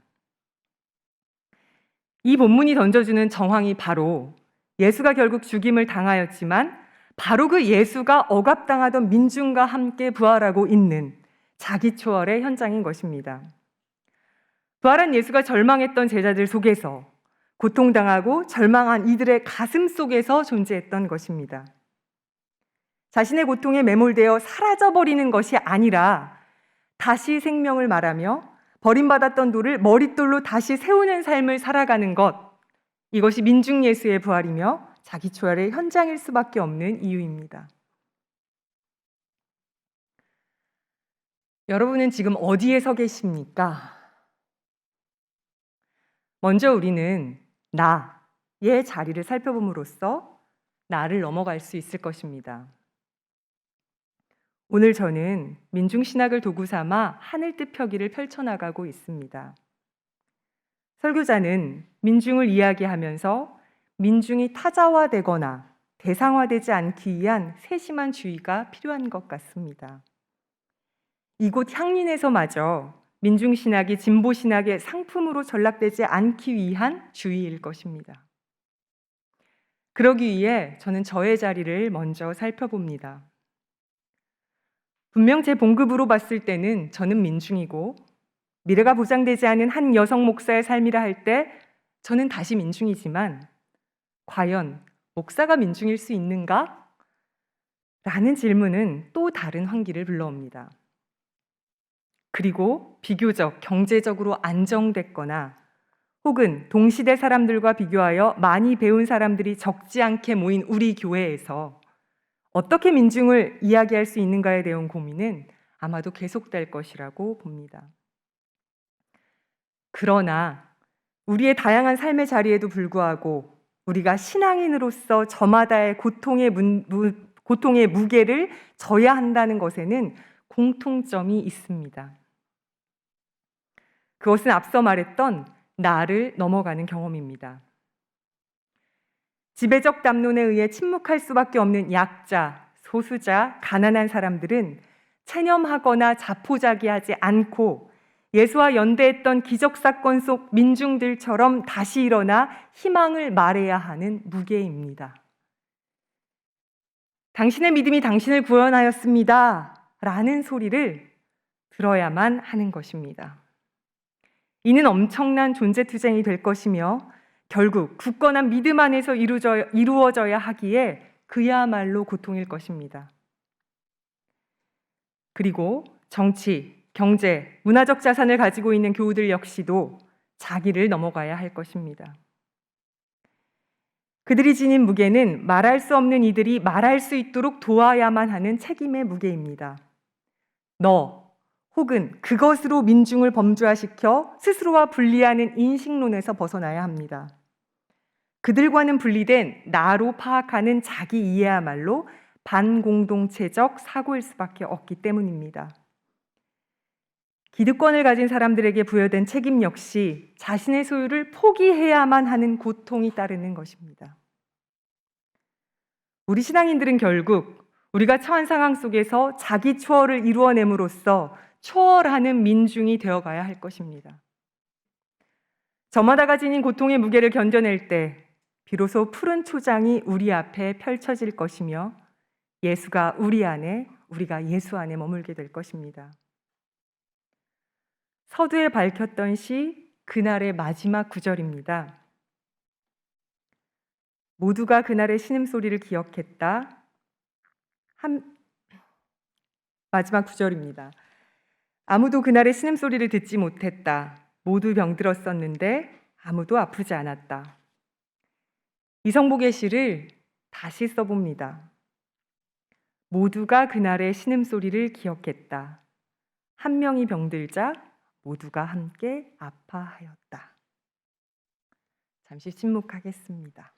이 본문이 던져주는 정황이 바로 예수가 결국 죽임을 당하였지만 바로 그 예수가 억압당하던 민중과 함께 부활하고 있는 자기 초월의 현장인 것입니다. 부활한 예수가 절망했던 제자들 속에서 고통당하고 절망한 이들의 가슴 속에서 존재했던 것입니다. 자신의 고통에 매몰되어 사라져버리는 것이 아니라 다시 생명을 말하며 버림받았던 돌을 머릿돌로 다시 세우는 삶을 살아가는 것, 이것이 민중 예수의 부활이며 자기 초월의 현장일 수밖에 없는 이유입니다. 여러분은 지금 어디에 서 계십니까? 먼저 우리는 나의 자리를 살펴봄으로써 나를 넘어갈 수 있을 것입니다. 오늘 저는 민중신학을 도구 삼아 하늘뜻 펴기를 펼쳐나가고 있습니다. 설교자는 민중을 이야기하면서 민중이 타자화되거나 대상화되지 않기 위한 세심한 주의가 필요한 것 같습니다. 이곳 향린에서마저 민중신학이 진보신학의 상품으로 전락되지 않기 위한 주의일 것입니다. 그러기 위해 저는 저의 자리를 먼저 살펴봅니다. 분명 제 봉급으로 봤을 때는 저는 민중이고 미래가 보장되지 않은 한 여성 목사의 삶이라 할 때 저는 다시 민중이지만 과연 목사가 민중일 수 있는가? 라는 질문은 또 다른 환기를 불러옵니다. 그리고 비교적 경제적으로 안정됐거나 혹은 동시대 사람들과 비교하여 많이 배운 사람들이 적지 않게 모인 우리 교회에서 어떻게 민중을 이야기할 수 있는가에 대한 고민은 아마도 계속될 것이라고 봅니다. 그러나 우리의 다양한 삶의 자리에도 불구하고 우리가 신앙인으로서 저마다의 고통의 무게를 져야 한다는 것에는 공통점이 있습니다. 그것은 앞서 말했던 나를 넘어가는 경험입니다. 지배적 담론에 의해 침묵할 수밖에 없는 약자, 소수자, 가난한 사람들은 체념하거나 자포자기하지 않고 예수와 연대했던 기적사건 속 민중들처럼 다시 일어나 희망을 말해야 하는 무게입니다. 당신의 믿음이 당신을 구원하였습니다. 라는 소리를 들어야만 하는 것입니다. 이는 엄청난 존재투쟁이 될 것이며 결국 굳건한 믿음 안에서 이루어져야 하기에 그야말로 고통일 것입니다. 그리고 정치, 경제, 문화적 자산을 가지고 있는 교우들 역시도 자기를 넘어가야 할 것입니다. 그들이 지닌 무게는 말할 수 없는 이들이 말할 수 있도록 도와야만 하는 책임의 무게입니다. 너 혹은 그것으로 민중을 범주화시켜 스스로와 분리하는 인식론에서 벗어나야 합니다. 그들과는 분리된 나로 파악하는 자기 이해야말로 반공동체적 사고일 수밖에 없기 때문입니다. 기득권을 가진 사람들에게 부여된 책임 역시 자신의 소유를 포기해야만 하는 고통이 따르는 것입니다. 우리 신앙인들은 결국 우리가 처한 상황 속에서 자기 초월을 이루어냄으로써 초월하는 민중이 되어가야 할 것입니다. 저마다가 지닌 고통의 무게를 견뎌낼 때 비로소 푸른 초장이 우리 앞에 펼쳐질 것이며 예수가 우리 안에, 우리가 예수 안에 머물게 될 것입니다. 서두에 밝혔던 시 그날의 마지막 구절입니다. 모두가 그날의 신음소리를 기억했다. 마지막 구절입니다. 아무도 그날의 신음소리를 듣지 못했다. 모두 병들었었는데 아무도 아프지 않았다. 이성복의 시를 다시 써봅니다. 모두가 그날의 신음소리를 기억했다. 한 명이 병들자 모두가 함께 아파하였다. 잠시 침묵하겠습니다.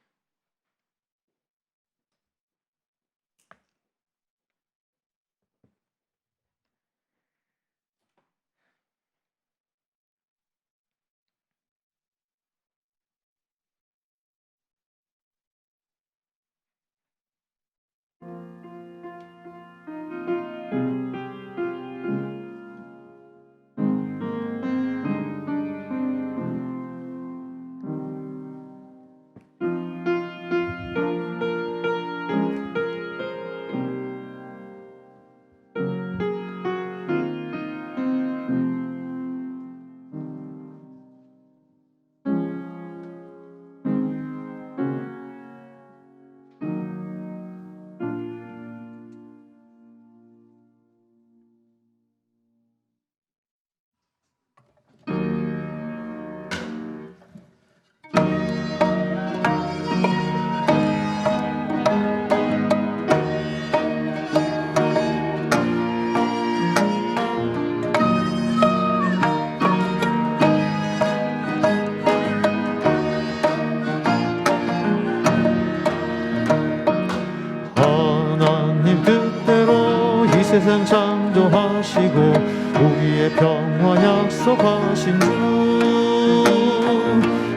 하신 주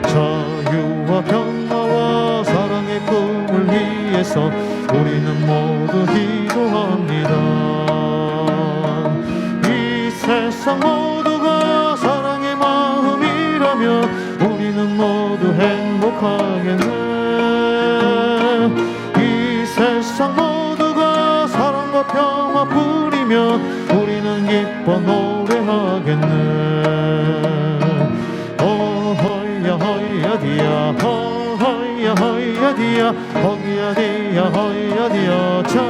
자유와 평화와 사랑의 꿈을 위해서 우리는 모두 기도합니다. 이 세상 모두가 사랑의 마음이라면 우리는 모두 행복하겠네. 이 세상 모두가 사랑과 평화뿐이면 우리는 기뻐 노래하겠네. 허야 허야 디야 허야 허야 디야 허야 디야 허야 디야 자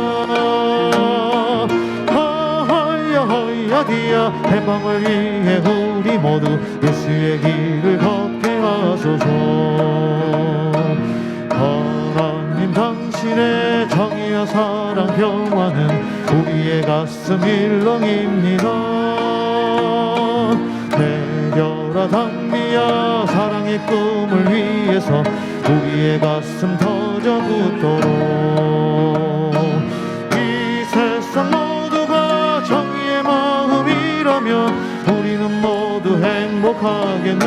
허야 허야 디야 해방을 위해 우리 모두 예수의 길을 걷게 하소서. 하나님 당신의 정의와 사랑 평화는 우리의 가슴 일렁입니다. 내려라 담비야 사랑의 꿈을 위해서 우리의 가슴 터져 붙도록. 이 세상 모두가 정의의 마음이라면 우리는 모두 행복하겠네.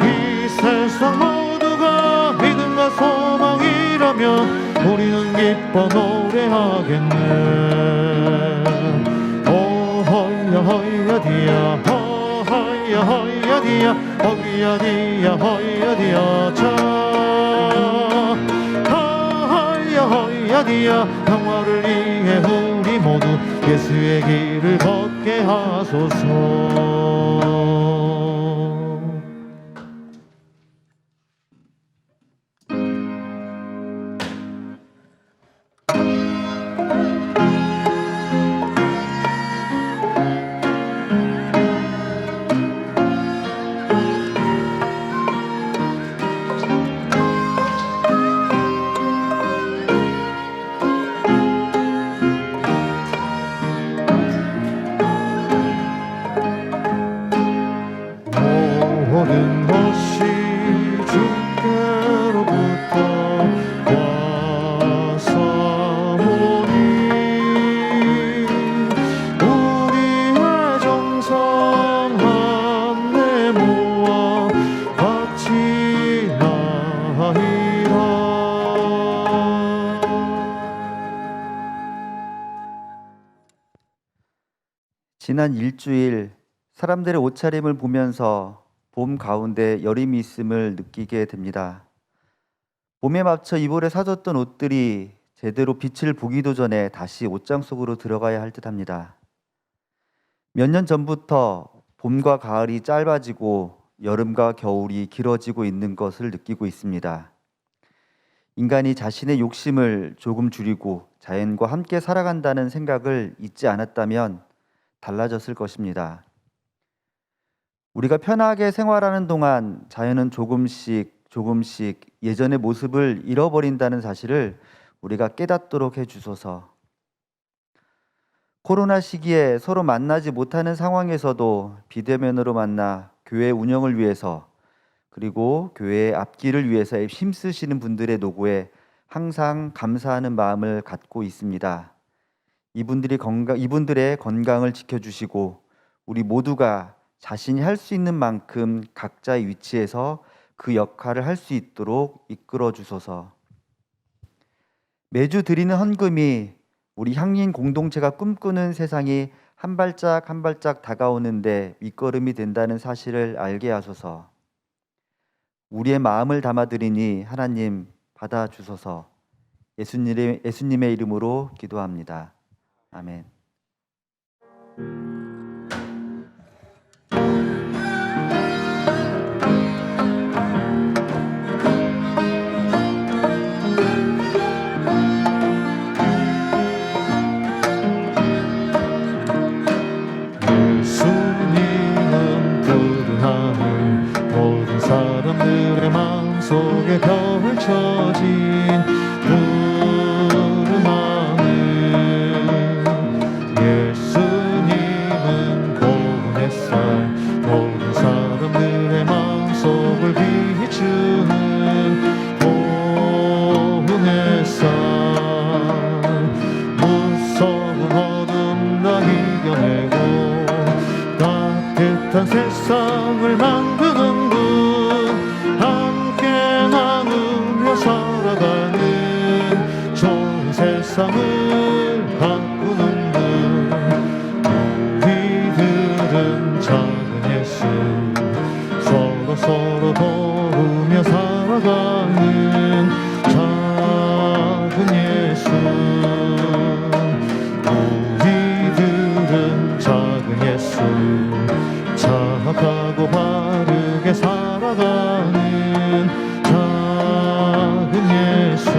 이 세상 모두가 믿음과 소망이라면 우리는 기뻐 노래하겠네. 오 허야 허야 디야 허야 허야 디야 허야 디야 허야 디야 자 허야 허야 디야 평화를 위해 우리 모두 예수의 길을 걷게 하소서. 모든 것이 주께로부터 와사오니 우리의 정성한 내모와 바치나이다. 지난 일주일 사람들의 옷차림을 보면서 봄 가운데 여름이 있음을 느끼게 됩니다. 봄에 맞춰 이불에 사뒀던 옷들이 제대로 빛을 보기도 전에 다시 옷장 속으로 들어가야 할 듯합니다. 몇 년 전부터 봄과 가을이 짧아지고 여름과 겨울이 길어지고 있는 것을 느끼고 있습니다. 인간이 자신의 욕심을 조금 줄이고 자연과 함께 살아간다는 생각을 잊지 않았다면 달라졌을 것입니다. 우리가 편하게 생활하는 동안 자연은 조금씩 예전의 모습을 잃어버린다는 사실을 우리가 깨닫도록 해주소서. 코로나 시기에 서로 만나지 못하는 상황에서도 비대면으로 만나 교회 운영을 위해서 그리고 교회의 앞길을 위해서 힘쓰시는 분들의 노고에 항상 감사하는 마음을 갖고 있습니다. 이분들의 건강을 지켜주시고 우리 모두가 자신이 할 수 있는 만큼 각자의 위치에서 그 역할을 할 수 있도록 이끌어 주소서. 매주 드리는 헌금이 우리 향린 공동체가 꿈꾸는 세상이 한 발짝 한 발짝 다가오는데 밑거름이 된다는 사실을 알게 하소서. 우리의 마음을 담아드리니 하나님 받아주소서. 예수님의 이름으로 기도합니다. 아멘. 예수님은 푸른 하늘 모든 사람들의 마음속에 펼쳐진 푸른 하늘. 예수님은 고운 햇살 모든 사람들의 마음속을 비추는 고운 햇살. 무서운 어둠 다 이겨내고 세상을 만드는 분, 함께 나누며 살아가는 좋은 세상을 바꾸는 분, 우리들은 작은 예수, 서로 도우며 살아가는 작은 예수. 우리들은 작은 예수, 착하고 바르게 살아가는 작은 예수.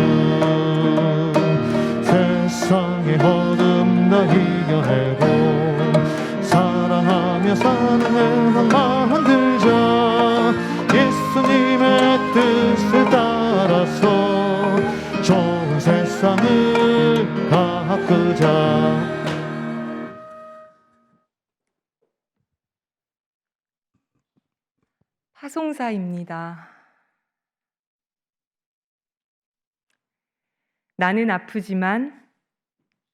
세상의 어둠 다 이겨내고 사랑하며 사는 세상 만들자. 예수님의 뜻을 따라서 좋은 세상을 바꾸자. 파송사입니다. 나는 아프지만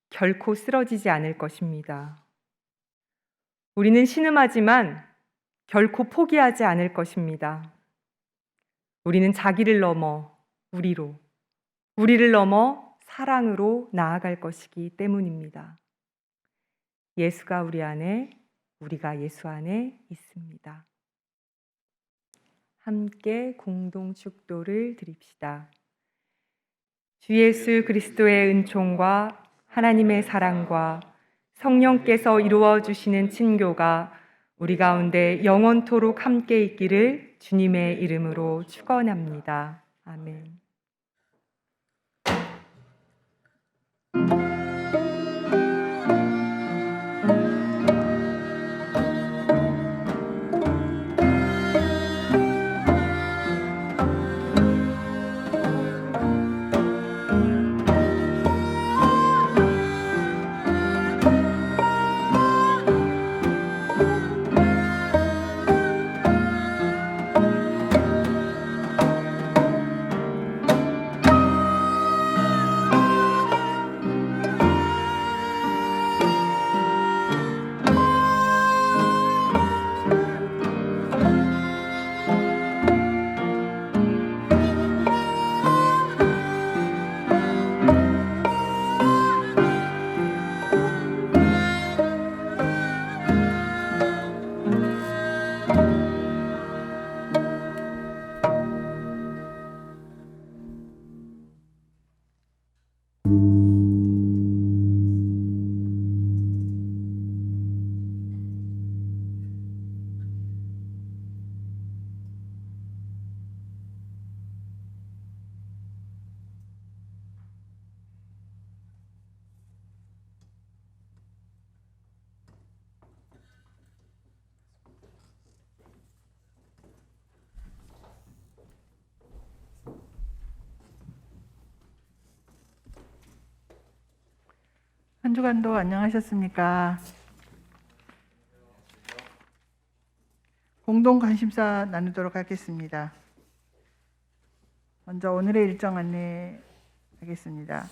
결코 쓰러지지 않을 것입니다. 우리는 신음하지만 결코 포기하지 않을 것입니다. 우리는 자기를 넘어 우리로, 우리를 넘어 사랑으로 나아갈 것이기 때문입니다. 예수가 우리 안에, 우리가 예수 안에 있습니다. 함께 공동 축도를 드립시다. 주 예수 그리스도의 은총과 하나님의 사랑과 성령께서 이루어 주시는 친교가 우리 가운데 영원토록 함께 있기를 주님의 이름으로 축원합니다. 아멘. 한 주간도 안녕하셨습니까? 공동 관심사 나누도록 하겠습니다. 먼저 오늘의 일정 안내하겠습니다.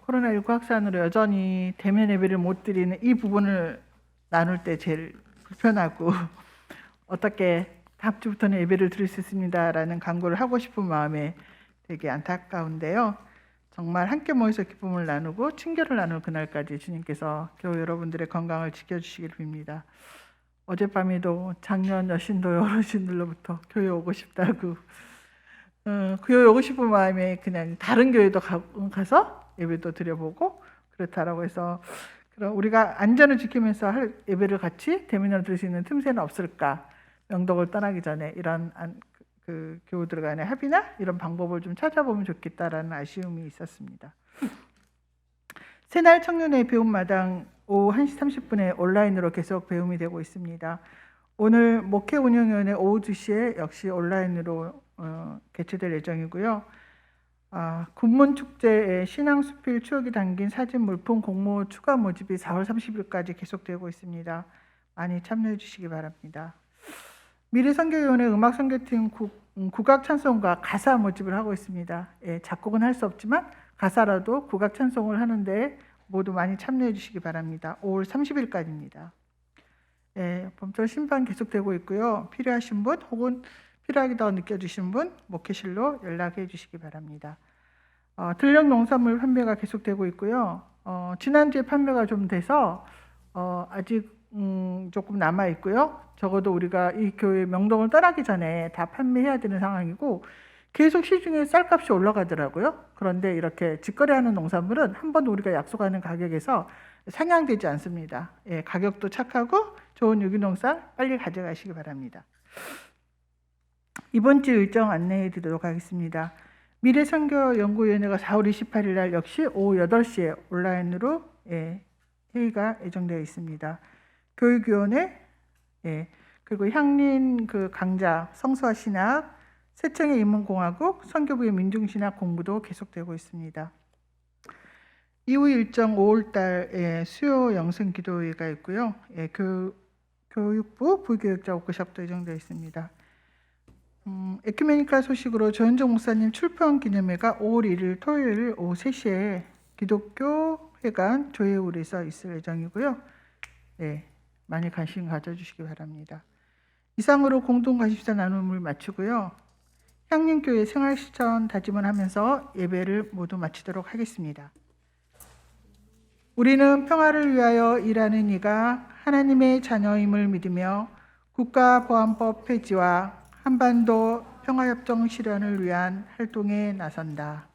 코로나19 확산으로 여전히 대면 예배를 못 드리는 이 부분을 나눌 때 제일 불편하고 어떻게 다음 주부터는 예배를 드릴 수 있습니다라는 광고를 하고 싶은 마음에 되게 안타까운데요. 정말 함께 모여서 기쁨을 나누고 친교를 나눌 그날까지 주님께서 교회 여러분들의 건강을 지켜주시길 빕니다. 어젯밤에도 작년 여신도 어르신들로부터 교회 오고 싶다고 교회 오고 싶은 마음에 그냥 다른 교회도 가서 예배도 드려보고 그렇다라고 해서 그럼 우리가 안전을 지키면서 할 예배를 같이 대면으로 드릴 수 있는 틈새는 없을까? 명덕을 떠나기 전에 이런 그 교우들 간의 합의나 이런 방법을 좀 찾아보면 좋겠다라는 아쉬움이 있었습니다. 새날 청년의 배움마당 오후 1시 30분에 온라인으로 계속 배움이 되고 있습니다. 오늘 목회운영위원회 오후 2시에 역시 온라인으로 개최될 예정이고요. 군문축제의 신앙수필 추억이 담긴 사진 물품 공모 추가 모집이 4월 30일까지 계속되고 있습니다. 많이 참여해 주시기 바랍니다. 미래선교위원회 음악선교팀 국악찬송가 가사 모집을 하고 있습니다. 예, 작곡은 할 수 없지만 가사라도 국악찬송을 하는데 모두 많이 참여해 주시기 바랍니다. 5월 30일까지입니다. 범죄 심판 계속되고 있고요. 필요하신 분 혹은 필요하다고 느껴지신 분 목회실로 연락해 주시기 바랍니다. 들녘 농산물 판매가 계속되고 있고요. 지난주에 판매가 좀 돼서 아직 조금 남아 있고요. 적어도 우리가 이 교회 명동을 떠나기 전에 다 판매해야 되는 상황이고 계속 시중에 쌀값이 올라가더라고요. 그런데 이렇게 직거래하는 농산물은 한 번 우리가 약속하는 가격에서 상향되지 않습니다. 가격도 착하고 좋은 유기농 쌀 빨리 가져가시기 바랍니다. 이번 주 일정 안내해 드리도록 하겠습니다. 미래선교연구위원회가 4월 28일 날 역시 오후 8시에 온라인으로 회의가 예정되어 있습니다. 교육위원회, 그리고 향린 강좌, 성서와 신학, 세청의 인문공화국, 선교부의 민중신학 공부도 계속되고 있습니다. 이후 일정 5월달 수요 영성 기도회가 있고요. 교육부 부교육자 워크숍도 예정되어 있습니다. 에큐메니카 소식으로 조현정 목사님 출판 기념회가 5월 1일 토요일 오후 3시에 기독교 회관 조회홀에서 있을 예정이고요. 많이 관심 가져주시기 바랍니다. 이상으로 공동 관심사 나눔을 마치고요. 향림교회 생활실천 다짐을 하면서 예배를 모두 마치도록 하겠습니다. 우리는 평화를 위하여 일하는 이가 하나님의 자녀임을 믿으며 국가보안법 폐지와 한반도 평화협정 실현을 위한 활동에 나선다.